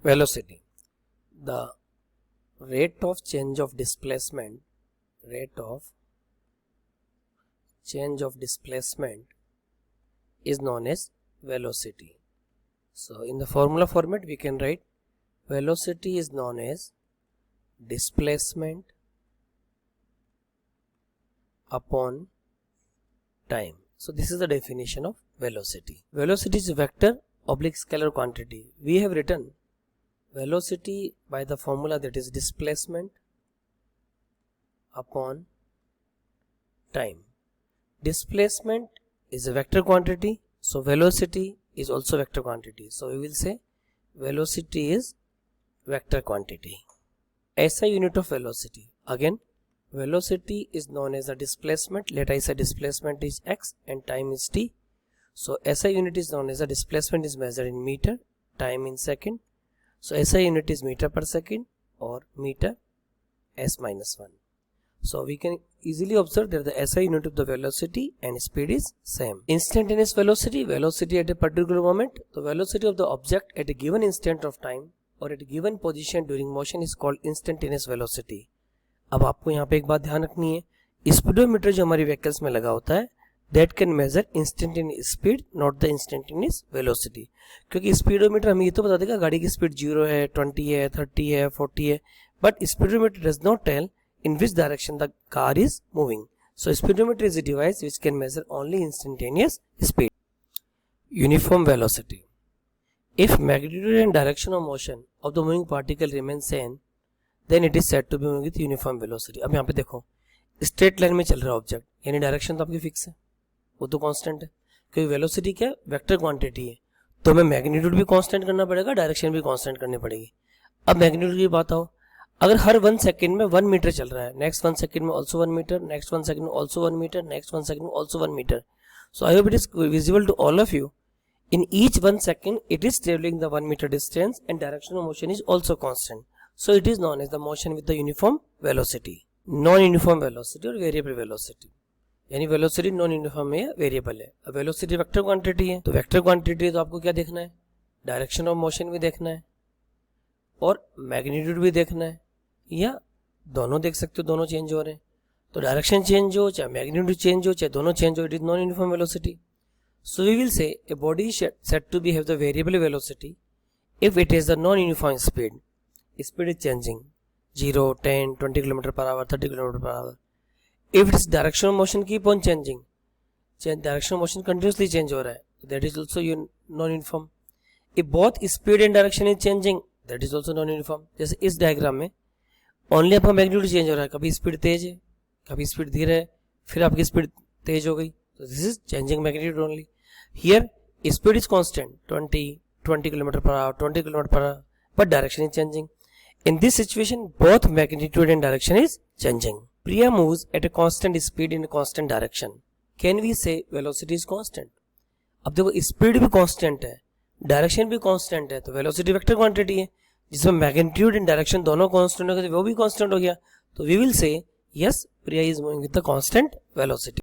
velocity. The rate of change of displacement is known as velocity. So in the formula format we can write velocity is known as displacement upon time. So this is the definition of velocity. Velocity is a vector oblique scalar quantity. We have written velocity by the formula that is displacement upon time. Displacement is a vector quantity, so velocity is also vector quantity. So we will say velocity is vector quantity. SI unit of velocity. Again, velocity is known as a displacement. Let I say displacement is x and time is t. So SI unit is known as a displacement is measured in meter, time in second. So SI unit is meter per second or meter s minus 1. So we can easily observe that the SI unit of the velocity and speed is same. Instantaneous velocity, velocity at a particular moment. The velocity of the object at a given instant of time or at a given position during motion is called instantaneous velocity. अब आपको यहाँ पे एक बात ध्यान रखनी है, speedometer जो हमारी व्हीकल्स में लगा होता है that can measure instantaneous speed, not the instantaneous velocity. क्योंकि स्पीडोमीटर हमें ये तो बता देगा गाड़ी की स्पीड 0 है, 20 है, 30 है, 40 है, but speedometer does not tell in which direction the car is moving. So speedometer is a device which can measure only instantaneous speed. Uniform velocity. If magnitude and direction of motion of the moving particle remain same, then it is said to be moving with uniform velocity. अब यहाँ पे देखो straight line में चल रहा है object, यानी direction तो आपकी फिक्स है, वो तो कांस्टेंट है, क्योंकि वेलोसिटी क्या है, वेक्टर क्वांटिटी है, तो हमें मैग्नीट्यूड भी कांस्टेंट करना पड़ेगा, डायरेक्शन भी कांस्टेंट करनी पड़ेगी. अब मैग्नीट्यूड की बात आओ, अगर हर 1 सेकंड में 1 मीटर चल रहा है, नेक्स्ट 1 सेकंड में ऑल्सो 1 मीटर, नेक्स्ट 1 सेकंड में ऑल्सो 1 मीटर, नेक्स्ट 1 सेकंड में also 1 metre. So I hope it is visible to all of you. In each 1 second, it is traveling the 1 meter distance and direction of motion is also constant. So it is known as the motion with the uniform velocity. Non-uniform velocity और variable velocity. यानी velocity non-uniform है, variable है. अब velocity vector quantity है, तो vector quantity है तो आपको क्या देखना है, direction of motion भी देखना है और magnitude भी देखना है, या दोनों देख सकते हो, दोनों चेंज हो रहे हैं. तो डायरेक्शन चेंज हो चाहे magnitude चेंज हो चाहे दोनों चेंज हो, it is non-uniform velocity. So we will say a body is said to be have the variable velocity if it has the non-uniform speed. Speed is changing 0, 10, 20 km per hour, 30 km per hour. If its direction of motion keep on changing, direction of motion continuously change हो रहा है, that is also non-uniform. If both speed and direction is changing, that is also non-uniform. जैसे इस diagram में only आपका magnitude change हो रहा है, कभी स्पीड तेज है, कभी स्पीड धीरे है, फिर आपकी स्पीड तेज हो गई, तो this is changing magnitude only. Here speed is constant 20 km per hour, 20 km per hour, but direction is changing. In this situation both magnitude and direction is changing. Priya moves at a constant speed in a constant direction. Can we say velocity is constant? अब देखो speed भी constant है, direction भी constant है, तो velocity vector quantity है जिसमें magnitude and direction दोनों कांस्टेंट हो गए, वो भी कांस्टेंट हो गया, तो we will say yes Priya is moving with the constant velocity.